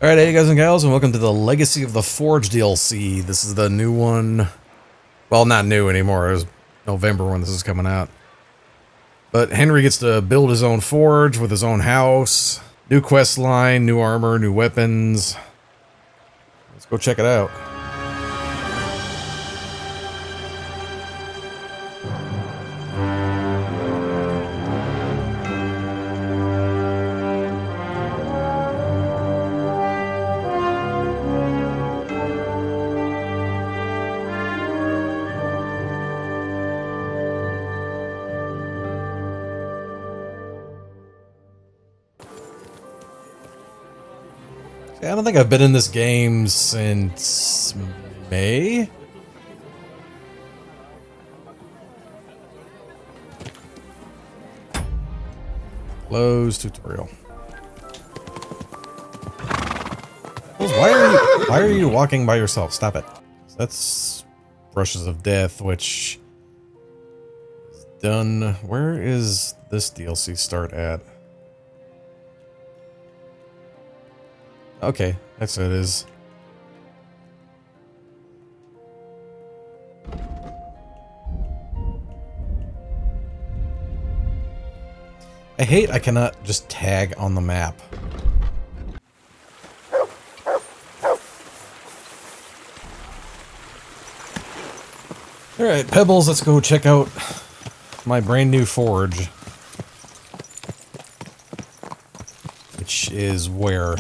Alright, hey guys and gals, and welcome to the Legacy of the Forge DLC. This is the new one. Well, not new anymore. It was November when this is coming out. But Henry gets to build his own forge with his own house. New quest line, new armor, new weapons. Let's go check it out. I don't think I've been in this game since May. Close tutorial. Why are you walking by yourself? Stop it. That's Brushes of Death, which is done. Where is this DLC start at? Okay, that's what it is. I hate I cannot just tag on the map. Alright, Pebbles, let's go check out my brand new forge. Which is where?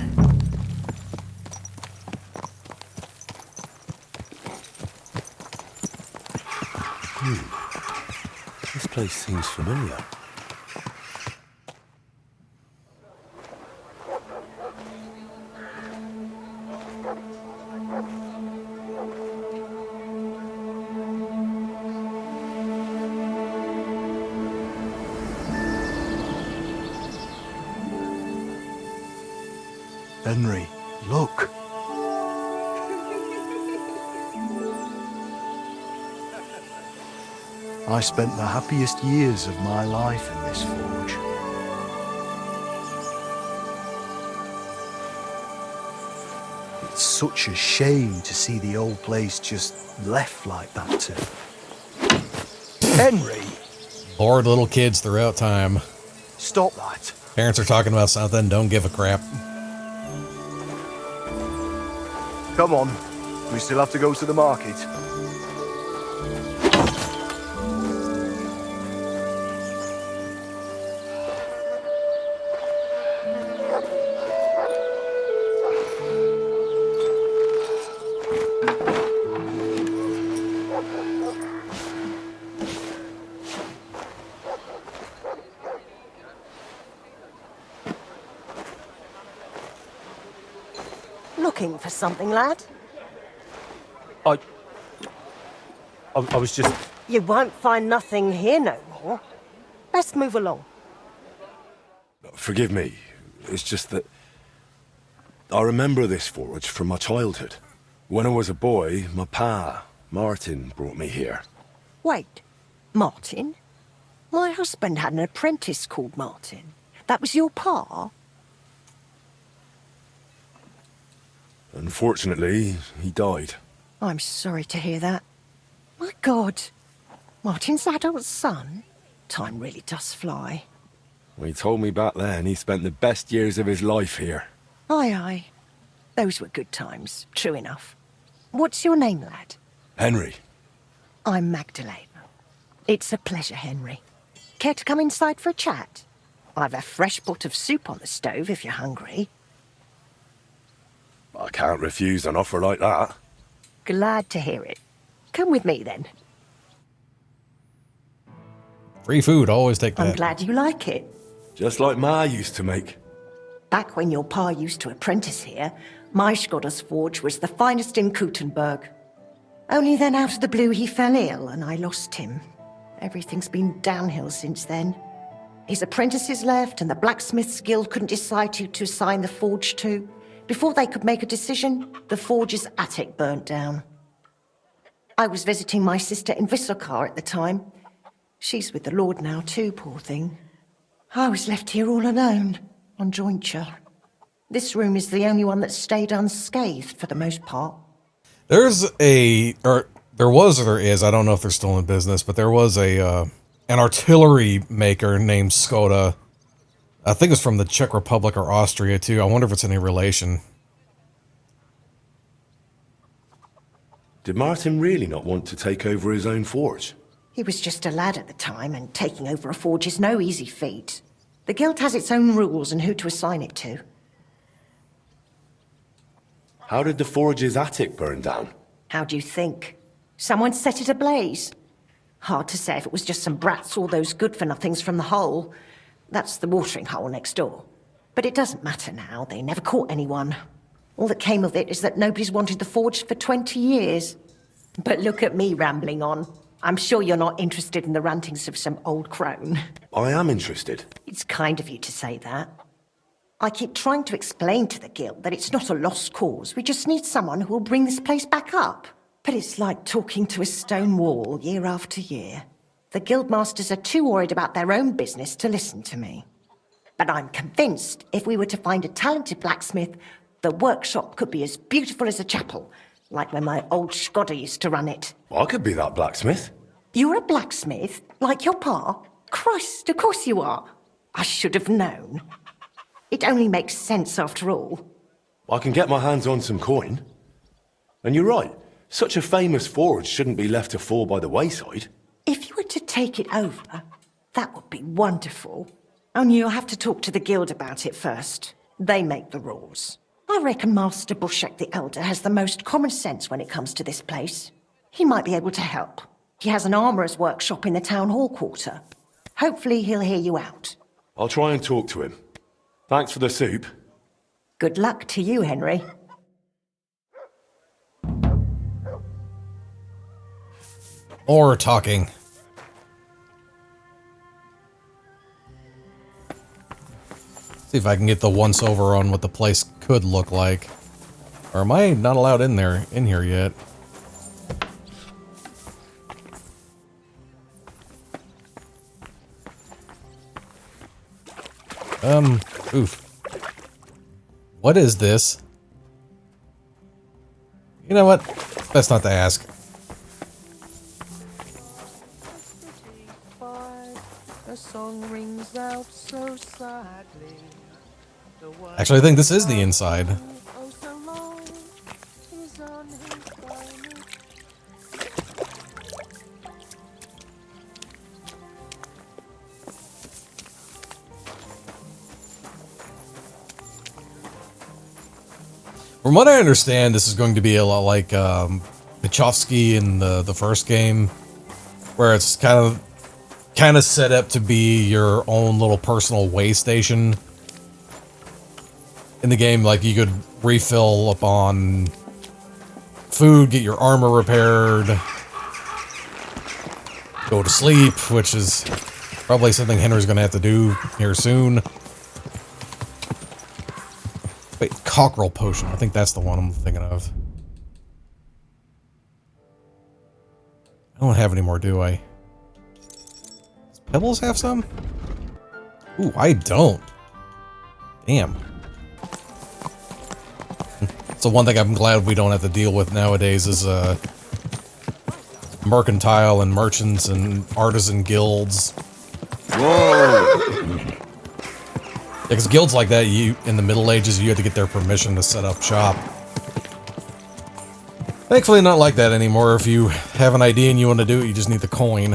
This place seems familiar. Henry, look. I spent the happiest years of my life in this forge. It's such a shame to see the old place just left like that too. Henry! Bored little kids throughout time. Stop that. Parents are talking about something, don't give a crap. Come on, we still have to go to the market. Looking for something, lad? I was just... You won't find nothing here no more. Best move along. Forgive me. It's just that I remember this forge from my childhood. When I was a boy, my pa, Martin, brought me here. Wait, Martin? My husband had an apprentice called Martin. That was your pa? Unfortunately, he died. I'm sorry to hear that. My God, Martin's adult son? Time really does fly. He told me back then he spent the best years of his life here. Aye, aye. Those were good times, true enough. What's your name, lad? Henry. I'm Magdelena. It's a pleasure, Henry. Care to come inside for a chat? I've a fresh pot of soup on the stove if you're hungry. I can't refuse an offer like that. Glad to hear it. Come with me, then. Free food, always take that. I'm glad you like it. Just like Ma used to make. Back when your pa used to apprentice here, my Skodder's forge was the finest in Kuttenberg. Only then out of the blue he fell ill and I lost him. Everything's been downhill since then. His apprentices left and the blacksmith's guild couldn't decide who to assign the forge to. Before they could make a decision, the forge's attic burnt down. I was visiting my sister in Visokar at the time. She's with the Lord now too, poor thing. I was left here all alone, on jointure. This room is the only one that stayed unscathed for the most part. There was, or there is, I don't know if they're still in business, but there was an artillery maker named Skoda. I think it's from the Czech Republic or Austria, too. I wonder if it's any relation. Did Martin really not want to take over his own forge? He was just a lad at the time, and taking over a forge is no easy feat. The guild has its own rules and who to assign it to. How did the forge's attic burn down? How do you think? Someone set it ablaze. Hard to say if it was just some brats or those good-for-nothings from the hole. That's the watering hole next door. But it doesn't matter now. They never caught anyone. All that came of it is that nobody's wanted the forge for 20 years. But look at me rambling on. I'm sure you're not interested in the rantings of some old crone. I am interested. It's kind of you to say that. I keep trying to explain to the guild that it's not a lost cause. We just need someone who will bring this place back up. But it's like talking to a stone wall year after year. The guildmasters are too worried about their own business to listen to me. But I'm convinced if we were to find a talented blacksmith, the workshop could be as beautiful as a chapel, like when my old Skoda used to run it. I could be that blacksmith. You're a blacksmith? Like your pa? Christ, of course you are. I should have known. It only makes sense after all. I can get my hands on some coin. And you're right, such a famous forge shouldn't be left to fall by the wayside. If you were to take it over, that would be wonderful. Only you'll have to talk to the guild about it first. They make the rules. I reckon Master Bushek the Elder has the most common sense when it comes to this place. He might be able to help. He has an armourer's workshop in the town hall quarter. Hopefully he'll hear you out. I'll try and talk to him. Thanks for the soup. Good luck to you, Henry. Or talking. See if I can get the once over on what the place could look like. Or am I not allowed in here yet? Oof. What is this? You know what? Best not to ask. Actually, I think this is the inside. From what I understand, this is going to be a lot like Pichovsky in the first game, where it's kind of set up to be your own little personal way station. In the game, like, you could refill up on food, get your armor repaired, go to sleep, which is probably something Henry's going to have to do here soon. Wait, cockerel potion. I think that's the one I'm thinking of. I don't have any more, do I? Does Pebbles have some? Ooh, I don't. Damn. So one thing I'm glad we don't have to deal with nowadays is mercantile and merchants and artisan guilds. Whoa! Because guilds like that, in the Middle Ages, you had to get their permission to set up shop. Thankfully, not like that anymore. If you have an idea and you want to do it, you just need the coin.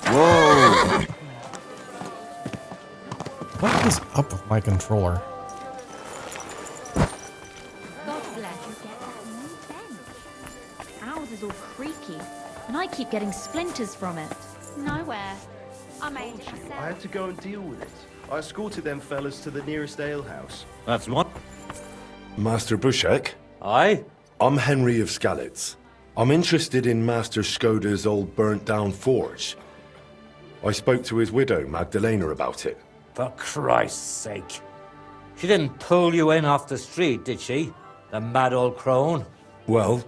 Whoa! What is up with my controller? God bless you, get that new bench. Ours is all creaky, and I keep getting splinters from it. Nowhere. I made it myself. I had to go and deal with it. I escorted them fellas to the nearest alehouse. That's what? Master Bushek? Aye? I'm Henry of Skalitz. I'm interested in Master Skoda's old burnt-down forge. I spoke to his widow, Magdelena, about it. For Christ's sake. She didn't pull you in off the street, did she? The mad old crone? Well,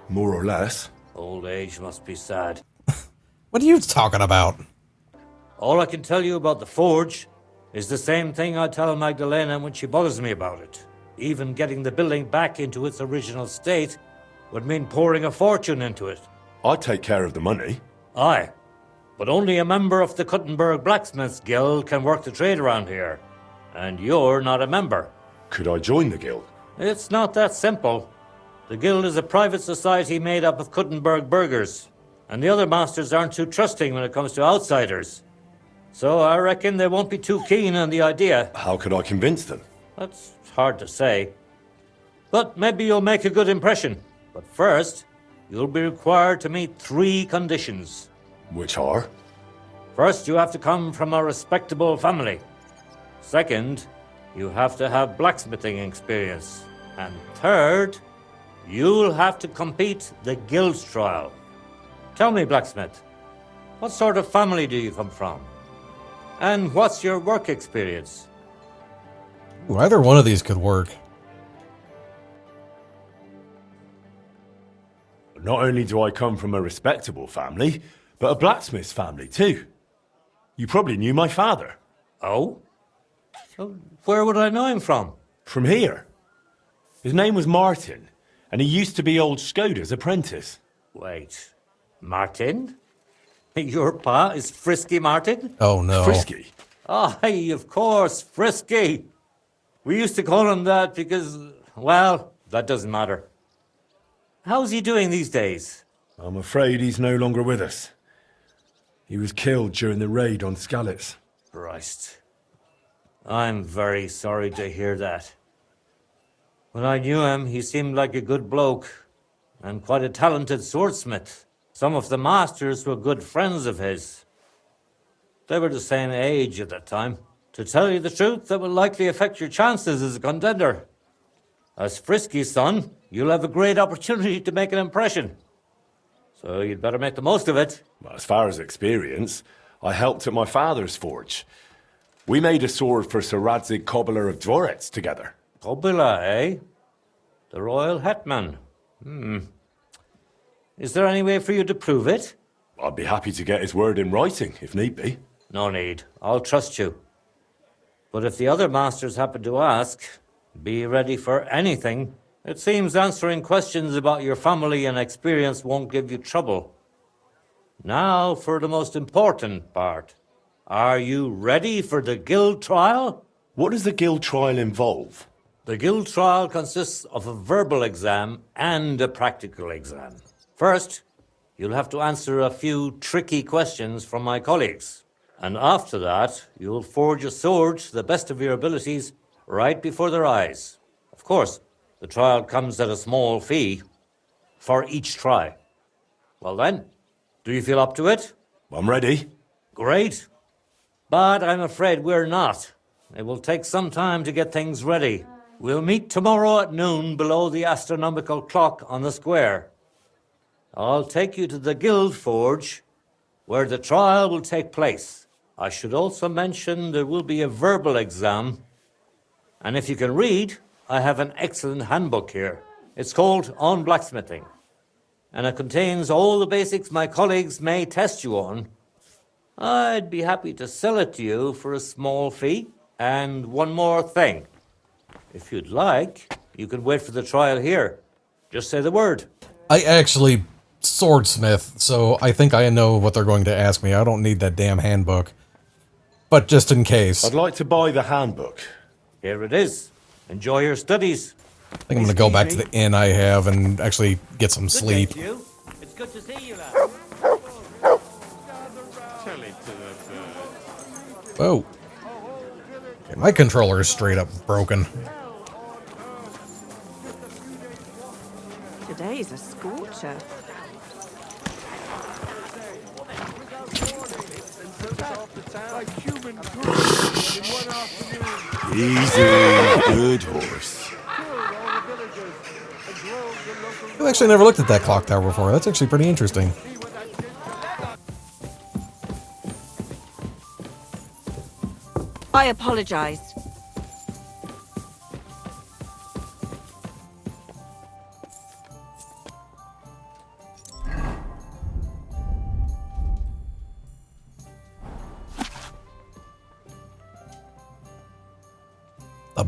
more or less. Old age must be sad. What are you talking about? All I can tell you about the forge is the same thing I tell Magdelena when she bothers me about it. Even getting the building back into its original state would mean pouring a fortune into it. I'd take care of the money. Aye, but only a member of the Kuttenberg Blacksmiths Guild can work the trade around here. And you're not a member. Could I join the guild? It's not that simple. The guild is a private society made up of Kuttenberg burghers, and the other masters aren't too trusting when it comes to outsiders. So I reckon they won't be too keen on the idea. How could I convince them? That's hard to say. But maybe you'll make a good impression. But first, you'll be required to meet 3 conditions. Which are? First, you have to come from a respectable family. Second, you have to have blacksmithing experience. And third, you'll have to compete the guild trial. Tell me, blacksmith, what sort of family do you come from? And what's your work experience? Ooh, either one of these could work. Not only do I come from a respectable family, but a blacksmith's family too. You probably knew my father. Oh? So where would I know him from? From here. His name was Martin, and he used to be old Skoda's apprentice. Wait, Martin? Your pa is Frisky Martin? Oh, no. Frisky. Aye, of course, Frisky. We used to call him that because, well, that doesn't matter. How's he doing these days? I'm afraid he's no longer with us. He was killed during the raid on Skalitz. Christ. I'm very sorry to hear that. When I knew him, he seemed like a good bloke and quite a talented swordsmith. Some of the masters were good friends of his. They were the same age at that time. To tell you the truth, that will likely affect your chances as a contender. As Frisky's son, you'll have a great opportunity to make an impression. So you'd better make the most of it. Well, as far as experience, I helped at my father's forge. We made a sword for Sir Radzig Cobbler of Dvorets together. Kobila, eh? The royal hetman. Is there any way for you to prove it? I'd be happy to get his word in writing, if need be. No need. I'll trust you. But if the other masters happen to ask, be ready for anything. It seems answering questions about your family and experience won't give you trouble. Now for the most important part. Are you ready for the guild trial? What does the guild trial involve? The guild trial consists of a verbal exam and a practical exam. First, you'll have to answer a few tricky questions from my colleagues. And after that, you'll forge a sword to the best of your abilities right before their eyes. Of course, the trial comes at a small fee for each try. Well then, do you feel up to it? I'm ready. Great. But I'm afraid we're not. It will take some time to get things ready. We'll meet tomorrow at noon below the astronomical clock on the square. I'll take you to the guild forge, where the trial will take place. I should also mention there will be a verbal exam. And if you can read, I have an excellent handbook here. It's called On Blacksmithing. And it contains all the basics my colleagues may test you on. I'd be happy to sell it to you for a small fee. And one more thing. If you'd like, you can wait for the trial here. Just say the word. I actually swordsmith, so I think I know what they're going to ask me. I don't need that damn handbook. But just in case. I'd like to buy the handbook. Here it is. Enjoy your studies. I think I'm going to go back to the inn I have and actually get some sleep. Good day to you. It's good to see you, lad. Whoa. Okay, my controller is straight up broken. Today's a scorcher. Easy, good horse. I've actually never looked at that clock tower before. That's actually pretty interesting. I apologize.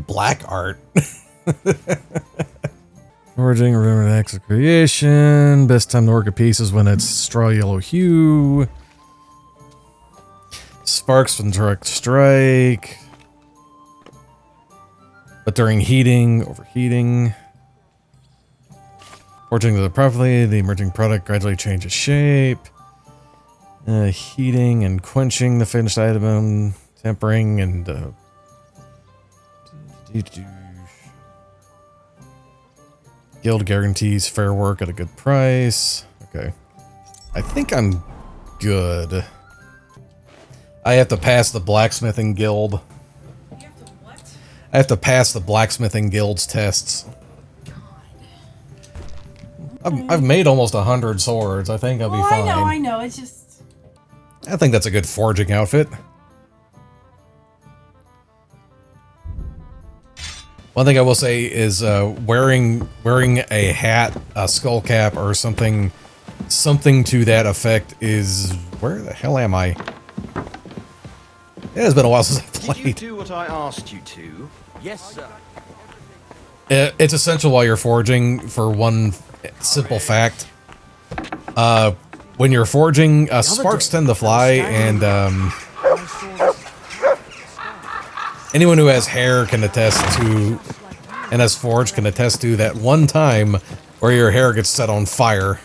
black art. Forging, remember the axe of creation. Best time to work a piece is when it's straw yellow hue. Sparks from direct strike. But during heating, overheating. Forging it properly, the emerging product gradually changes shape. Heating and quenching the finished item. Tempering and... Guild guarantees fair work at a good price. Okay. I think I'm good. I have to pass the blacksmithing guild. You have to what? I have to pass the blacksmithing guild's tests. I've made almost 100 swords. I think I'll be fine. I know. It's just... I think that's a good forging outfit. One thing I will say is wearing a hat, a skull cap, or something to that effect is... Where the hell am I? It has been a while since I've played. Did you do what I asked you to? Yes, sir. It's essential while you're forging for one simple fact. When you're forging, sparks tend to fly, and anyone who has hair can attest to, and has forged can attest to that one time where your hair gets set on fire.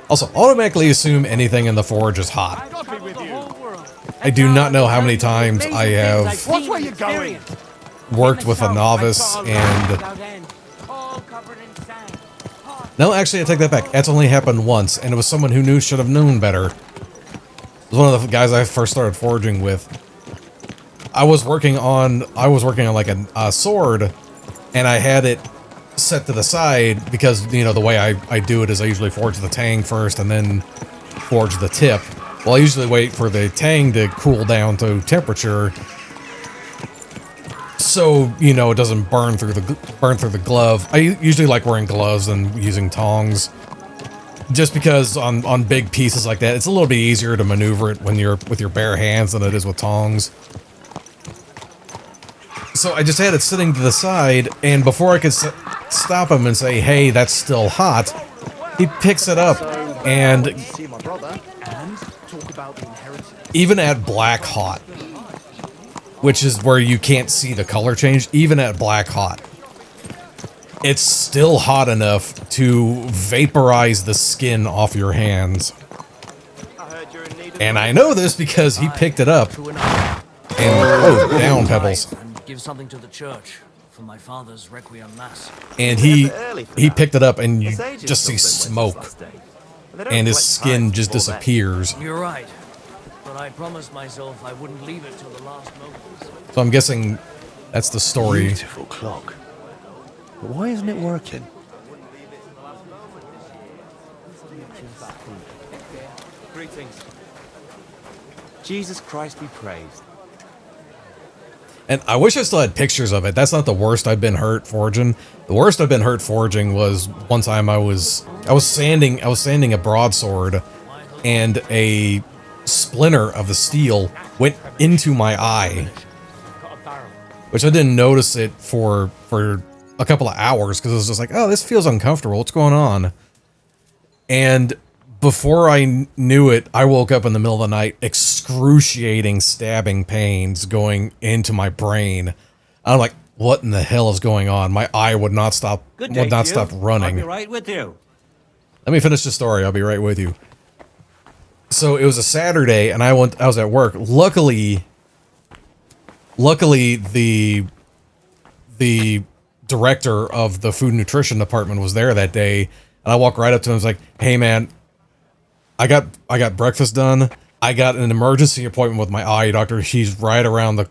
Also, automatically assume anything in the forge is hot. I do not know how many times I have worked with a novice and... No, actually, I take that back. That's only happened once, and it was someone who should have known better. It was one of the guys I first started forging with. I was working on like a sword, and I had it set to the side because, you know, the way I do it is I usually forge the tang first and then forge the tip. Well, I usually wait for the tang to cool down to temperature, so you know it doesn't burn through the glove. I usually like wearing gloves and using tongs, just because on big pieces like that, it's a little bit easier to maneuver it when you're with your bare hands than it is with tongs. So I just had it sitting to the side, and before I could stop him and say, "Hey, that's still hot," he picks it up, and even at black hot, which is where you can't see the color change, even at black hot, it's still hot enough to vaporize the skin off your hands. And I know this because he picked it up and, oh, down, Pebbles. Give something to the church for my father's requiem mass. And he picked it up, and you just see smoke, and his skin just disappears. You're right, but I promised myself I wouldn't leave it till the last moment. So I'm guessing that's the story. Beautiful clock. But why isn't it working? Greetings. Jesus Christ be praised. And I wish I still had pictures of it. That's not the worst I've been hurt forging. The worst I've been hurt forging was one time I was sanding a broadsword, and a splinter of the steel went into my eye, which I didn't notice it for a couple of hours because it was just like, oh, this feels uncomfortable. What's going on? And before I knew it, I woke up in the middle of the night, excruciating stabbing pains going into my brain. I'm like, what in the hell is going on? My eye would not stop running. I'll be right with you. Let me finish the story. I'll be right with you. So it was a Saturday, and I was at work. Luckily, the director of the food and nutrition department was there that day, and I walked right up to him and was like, "Hey, man, I got breakfast done. I got an emergency appointment with my eye doctor. She's right around the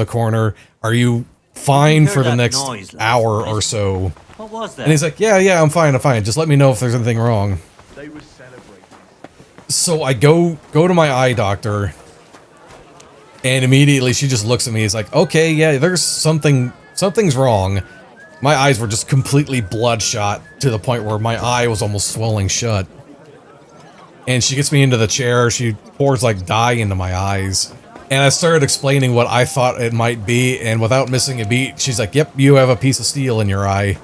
corner. Are you fine for the next hour or so?" What was that? And he's like, yeah, I'm fine. Just let me know if there's anything wrong. They were celebrating. So I go to my eye doctor, and immediately she just looks at me. He's like, okay, yeah, there's something's wrong. My eyes were just completely bloodshot to the point where my eye was almost swelling shut. And she gets me into the chair. She pours like dye into my eyes. And I started explaining what I thought it might be. And without missing a beat, she's like, yep, you have a piece of steel in your eye.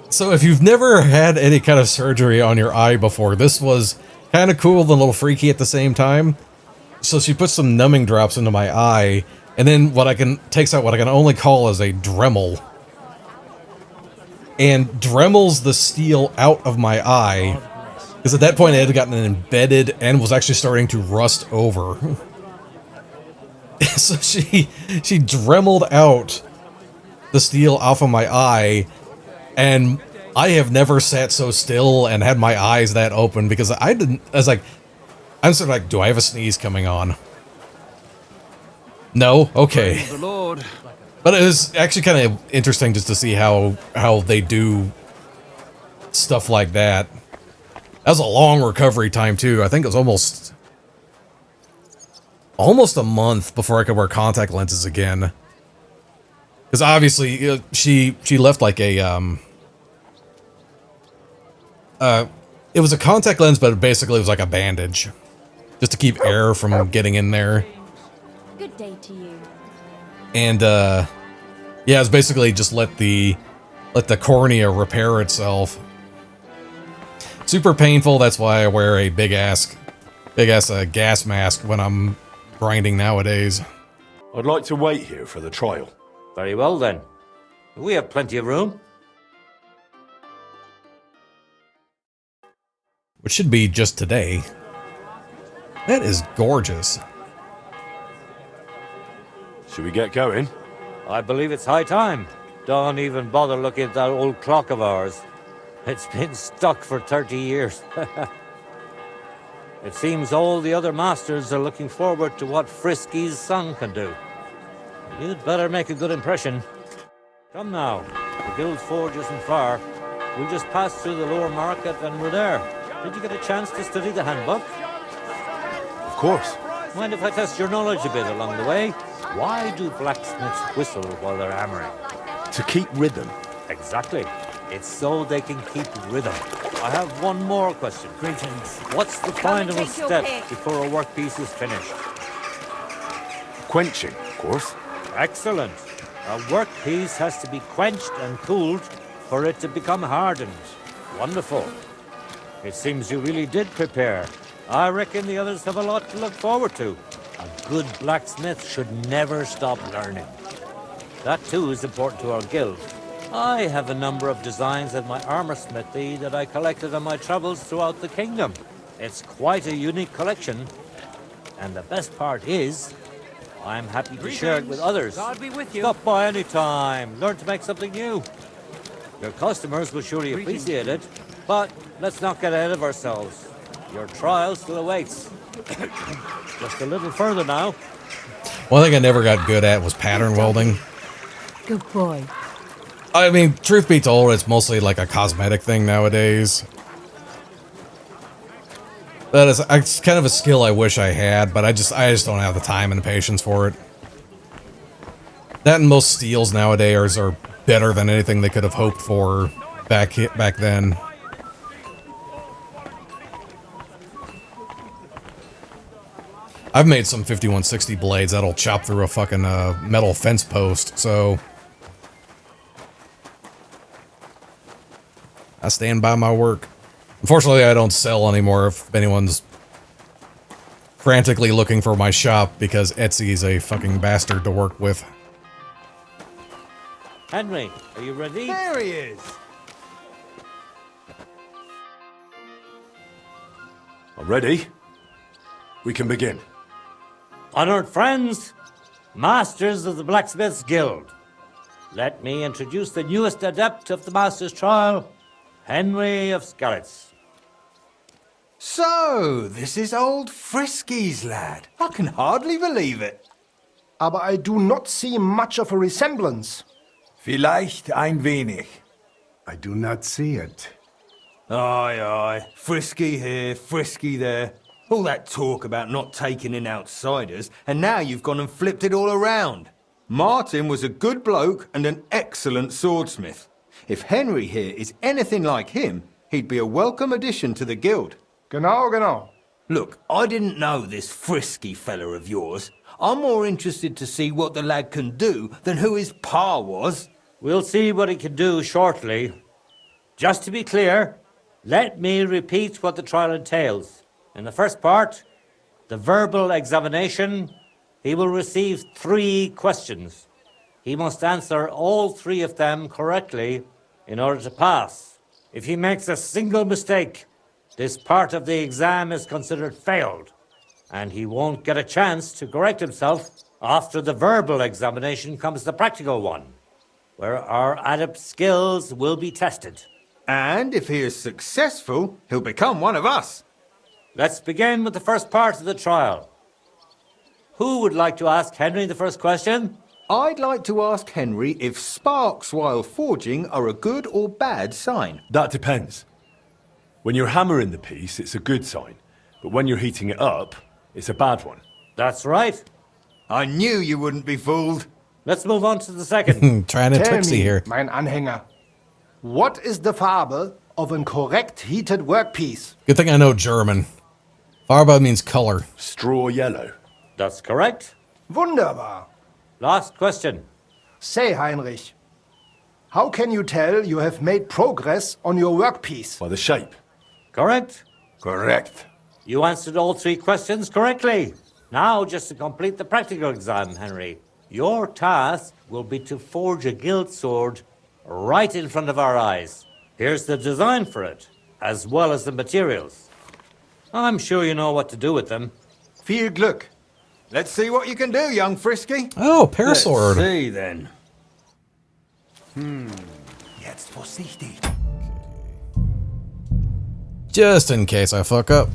So if you've never had any kind of surgery on your eye before, this was kind of cool and a little freaky at the same time. So she puts some numbing drops into my eye. And then takes out what I can only call as a Dremel. And Dremels the steel out of my eye, because at that point it had gotten embedded and was actually starting to rust over. So she Dremeled out the steel off of my eye, and I have never sat so still and had my eyes that open, because I'm sort of like, do I have a sneeze coming on? No? Okay. Praise the Lord. But it was actually kind of interesting just to see how they do stuff like that. That was a long recovery time too. I think it was almost a month before I could wear contact lenses again. Because obviously she left like a it was a contact lens, but basically it was like a bandage, just to keep air from getting in there. Good day to you. And yeah, it's basically just let the cornea repair itself. Super painful. That's why I wear a big ass gas mask when I'm grinding nowadays. I'd like to wait here for the trial. Very well then. We have plenty of room. Which should be just today. That is gorgeous. Should we get going? I believe it's high time. Don't even bother looking at that old clock of ours. It's been stuck for 30 years. It seems all the other masters are looking forward to what Frisky's son can do. You'd better make a good impression. Come now, the Guild Forge isn't far. We'll just pass through the lower market and we're there. Did you get a chance to study the handbook? Of course. Mind if I test your knowledge a bit along the way? Why do blacksmiths whistle while they're hammering? To keep rhythm. Exactly. It's so they can keep rhythm. I have one more question. Greetings. What's the final step before a workpiece is finished? Quenching, of course. Excellent. A workpiece has to be quenched and cooled for it to become hardened. Wonderful. It seems you really did prepare. I reckon the others have a lot to look forward to. A good blacksmith should never stop learning. That too is important to our guild. I have a number of designs at my armor smithy that I collected on my travels throughout the kingdom. It's quite a unique collection. And the best part is, I'm happy to share it with others. God be with you. Stop by any time. Learn to make something new. Your customers will surely appreciate it. But let's not get ahead of ourselves. Your trial still awaits. Just a little further now. One thing I never got good at was pattern welding. Good boy. I mean, truth be told, it's mostly like a cosmetic thing nowadays. That is, it's kind of a skill I wish I had, but I just don't have the time and the patience for it. That and most steels nowadays are better than anything they could have hoped for back then. I've made some 5160 blades that'll chop through a fucking metal fence post, so I stand by my work. Unfortunately, I don't sell anymore if anyone's frantically looking for my shop, because Etsy is a fucking bastard to work with. Henry, are you ready? There he is. I'm ready. We can begin. Honored friends, masters of the Blacksmiths Guild, let me introduce the newest adept of the Master's Trial, Henry of Scarlet's. So, this is old Frisky's lad. I can hardly believe it. Aber I do not see much of a resemblance. Vielleicht ein wenig. I do not see it. Aye, aye. Frisky here, Frisky there. All that talk about not taking in outsiders, and now you've gone and flipped it all around. Martin was a good bloke and an excellent swordsmith. If Henry here is anything like him, He'd be a welcome addition to the guild. Genau, genau. Look, I didn't know this frisky fella of yours. I'm more interested to see what the lad can do than who his pa was. We'll see what he can do shortly. Just to be clear, let me repeat what the trial entails. In the first part, the verbal examination, he will receive 3 questions. He must answer all 3 of them correctly in order to pass. If he makes a single mistake, this part of the exam is considered failed, and he won't get a chance to correct himself. After the verbal examination comes the practical one, where our adept skills will be tested. And if he is successful, he'll become one of us. Let's begin with the first part of the trial. Who would like to ask Henry the first question? I'd like to ask Henry if sparks while forging are a good or bad sign. That depends. When you're hammering the piece, it's a good sign. But when you're heating it up, it's a bad one. That's right. I knew you wouldn't be fooled. Let's move on to the second. Trying to Tell tricksy me, here. mein Anhänger, what is the Farbe of a correct heated workpiece? Good thing I know German. Farbe means color. Straw yellow. That's correct. Wunderbar. Last question. Say, Heinrich, how can you tell you have made progress on your workpiece? By the shape. Correct? Correct. You answered all 3 questions correctly. Now, just to complete the practical exam, Henry, your task will be to forge a guild sword right in front of our eyes. Here's the design for it, as well as the materials. I'm sure you know what to do with them. Viel Glück. Let's see what you can do, young Frisky. Oh, parasword. Let's see then. Jetzt vorsichtig. Just in case I fuck up.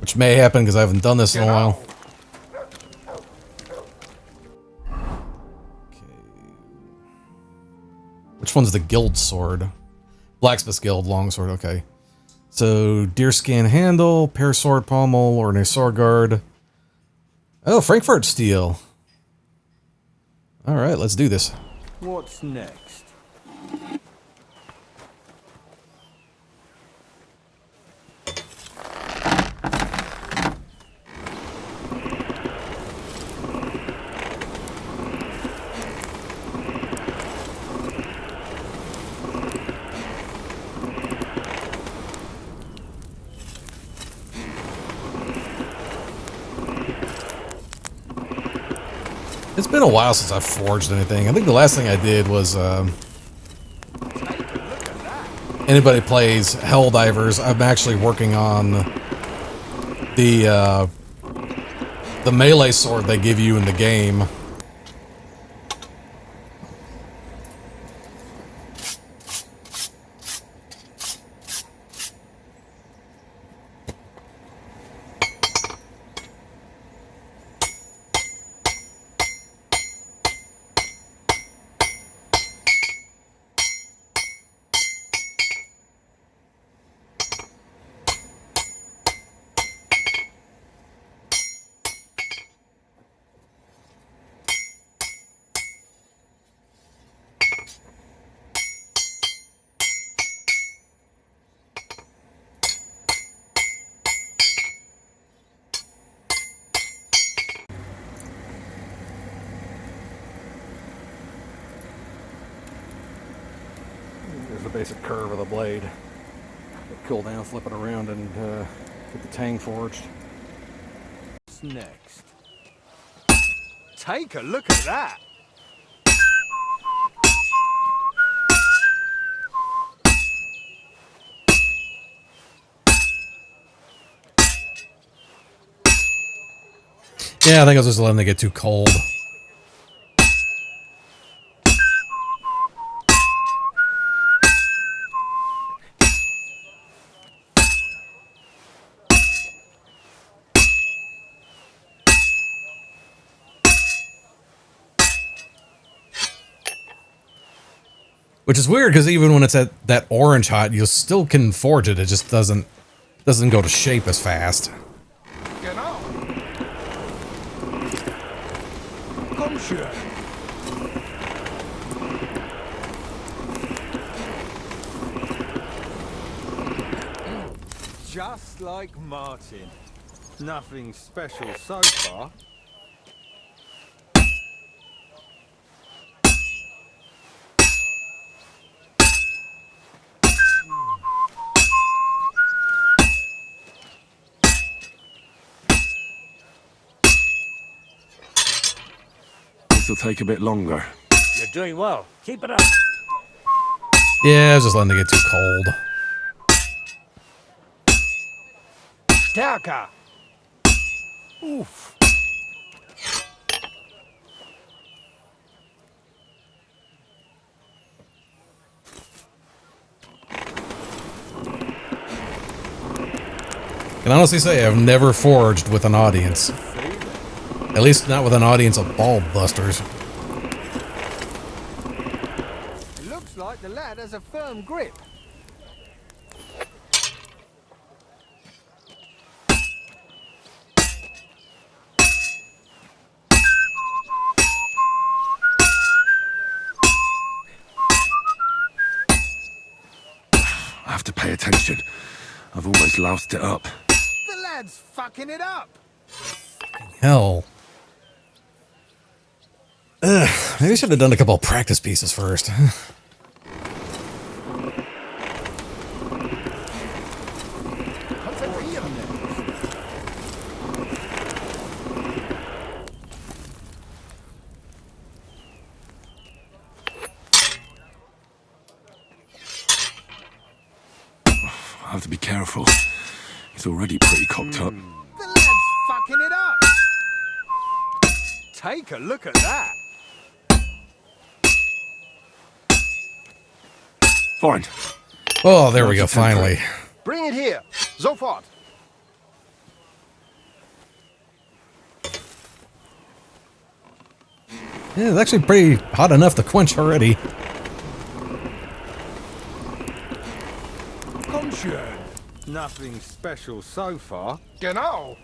Which may happen because I haven't done this in a while. Which one's the guild sword? Blacksmith's Guild, longsword, okay. So, deerskin handle, parasword pommel, or a sword guard. Oh, Frankfurt steel. Alright, let's do this. What's next? It's been a while since I've forged anything. I think the last thing I did was, anybody plays Helldivers, I'm actually working on the melee sword they give you in the game. There's the basic curve of the blade. Cool down, flip it around, and get the tang forged. What's next? Take a look at that! Yeah, I think I was just letting it get too cold. Which is weird because even when it's at that orange hot, you still can forge it. It just doesn't go to shape as fast. Genau. Komm schon. Just like Martin. Nothing special so far. This'll take a bit longer. You're doing well. Keep it up. Yeah, I was just letting it get too cold. Stärker! Oof. I can honestly say I've never forged with an audience. At least not with an audience of ball busters. It looks like the lad has a firm grip. I have to pay attention. I've almost loused it up. The lad's fucking it up. Hell. Ugh, maybe I should have done a couple of practice pieces first. I have to be careful. He's already pretty cocked up. The lad's fucking it up. Take a look at that. Fine. Oh, there we go, finally. Bring it here. Sofort. Yeah, it's actually pretty hot enough to quench already. Komm schön. Nothing special so far. Genau.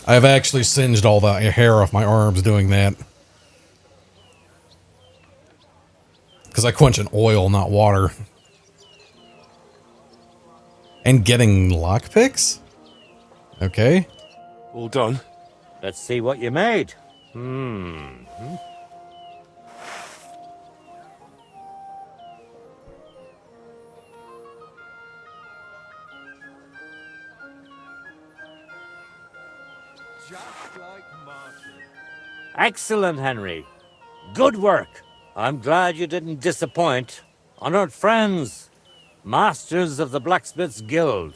I've actually singed all the hair off my arms doing that. Because I quench in oil, not water. And getting lockpicks? Okay. All done. Let's see what you made. Just like Martin. Excellent, Henry. Good work. I'm glad you didn't disappoint. Honored friends, masters of the Blacksmith's Guild,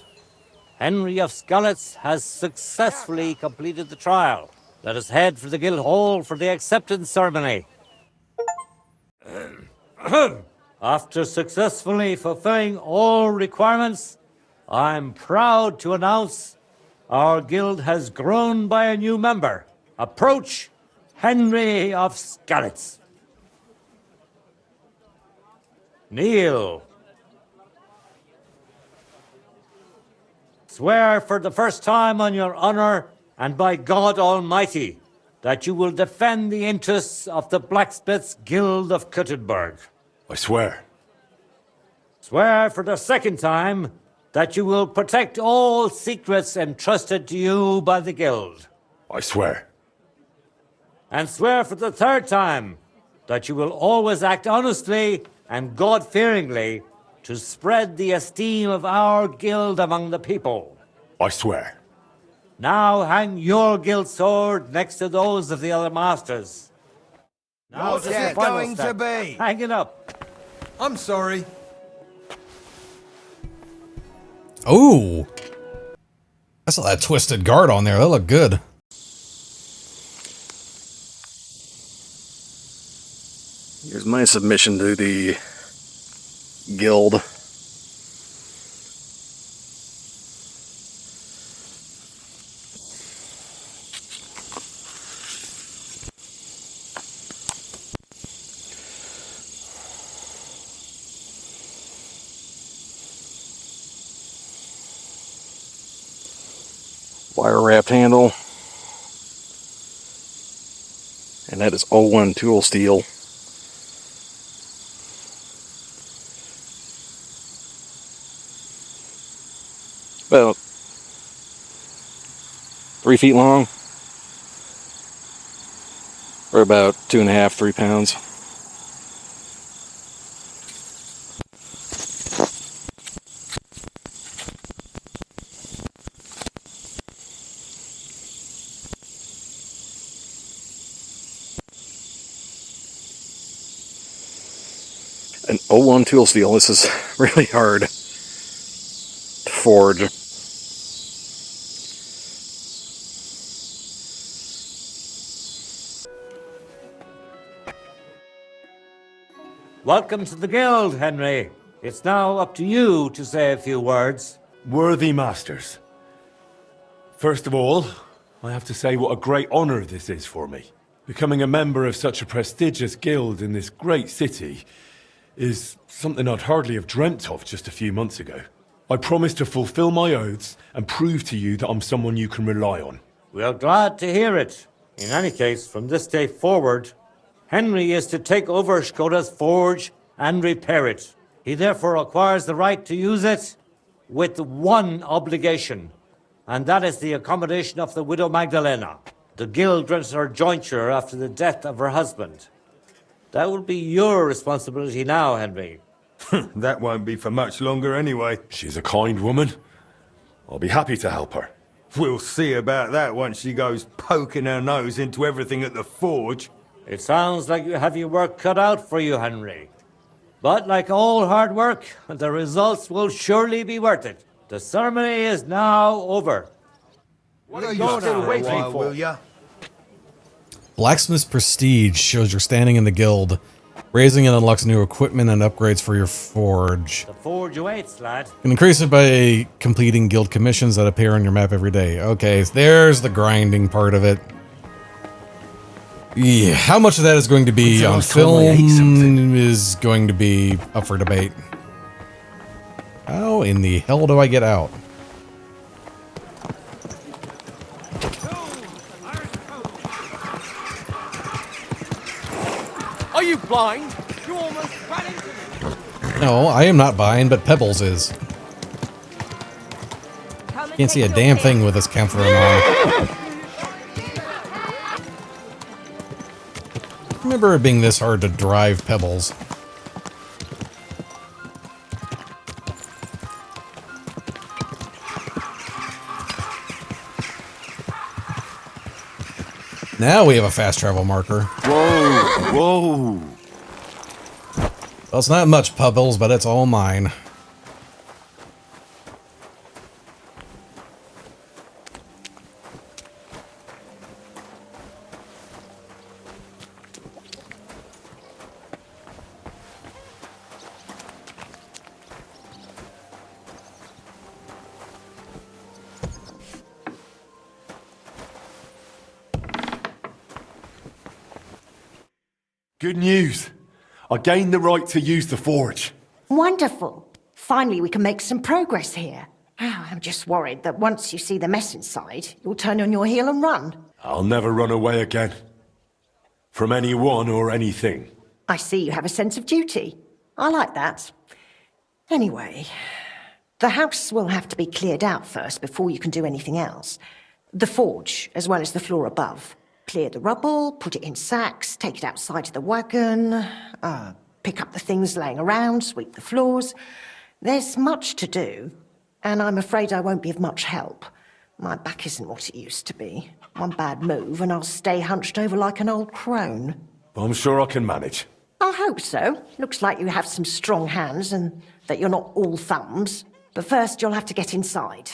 Henry of Skalitz has successfully completed the trial. Let us head for the guild hall for the acceptance ceremony. After successfully fulfilling all requirements, I'm proud to announce our guild has grown by a new member. Approach Henry of Skalitz. Kneel. Swear for the first time on your honor and by God Almighty that you will defend the interests of the Blacksmiths Guild of Kuttenberg. I swear. Swear for the second time that you will protect all secrets entrusted to you by the Guild. I swear. And swear for the third time that you will always act honestly and God-fearingly to spread the esteem of our guild among the people. I swear. Now hang your guild sword next to those of the other masters. Now What's to the it final going to step. be? Hang it up. I'm sorry. Oh! I saw that twisted guard on there. That looked good. Here's my submission to the guild. Wire wrapped handle. And that is 01 tool steel. About 3 feet long. Or about 2.5, 3 pounds. An 01 tool steel. This is really hard to forge. Welcome to the guild, Henry. It's now up to you to say a few words. Worthy masters. First of all, I have to say what a great honor this is for me. Becoming a member of such a prestigious guild in this great city is something I'd hardly have dreamt of just a few months ago. I promise to fulfill my oaths and prove to you that I'm someone you can rely on. We're glad to hear it. In any case, from this day forward, Henry is to take over Skoda's forge and repair it. He therefore acquires the right to use it with one obligation, and that is the accommodation of the widow Magdelena. The guild rents her jointure after the death of her husband. That will be your responsibility now, Henry. That won't be for much longer anyway. She's a kind woman. I'll be happy to help her. We'll see about that once she goes poking her nose into everything at the forge. It sounds like you have your work cut out for you, Henry. But like all hard work, the results will surely be worth it. The ceremony is now over. What are you still waiting for? Will ya? Blacksmith's prestige shows you're standing in the guild. Raising it unlocks new equipment and upgrades for your forge. The forge awaits, lad. You can increase it by completing guild commissions that appear on your map every day. Okay, there's the grinding part of it. Yeah, how much of that is going to be on film is going to be up for debate. How in the hell do I get out? Are you blind? You almost ran into me. No, I am not blind, but Pebbles is. Can't see a damn thing with this camphor on. I remember it being this hard to drive Pebbles. Now we have a fast travel marker. Whoa, whoa. Well, it's not much, Pebbles, but it's all mine. Good news. I gained the right to use the forge. Wonderful. Finally, we can make some progress here. I'm just worried that once you see the mess inside, you'll turn on your heel and run. I'll never run away again. From anyone or anything. I see you have a sense of duty. I like that. Anyway, the house will have to be cleared out first before you can do anything else. The forge, as well as the floor above. Clear the rubble, put it in sacks, take it outside to the wagon, pick up the things laying around, sweep the floors. There's much to do, and I'm afraid I won't be of much help. My back isn't what it used to be. One bad move and I'll stay hunched over like an old crone. I'm sure I can manage. I hope so. Looks like you have some strong hands and that you're not all thumbs. But first you'll have to get inside.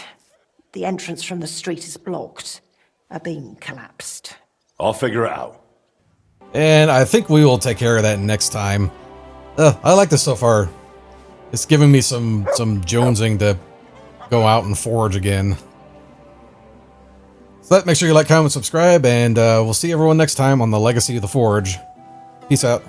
The entrance from the street is blocked. A beam collapsed. I'll figure it out. And I think we will take care of that next time. I like this so far. It's giving me some jonesing to go out and forge again. So make sure you like, comment, subscribe, and we'll see everyone next time on the Legacy of the Forge. Peace out.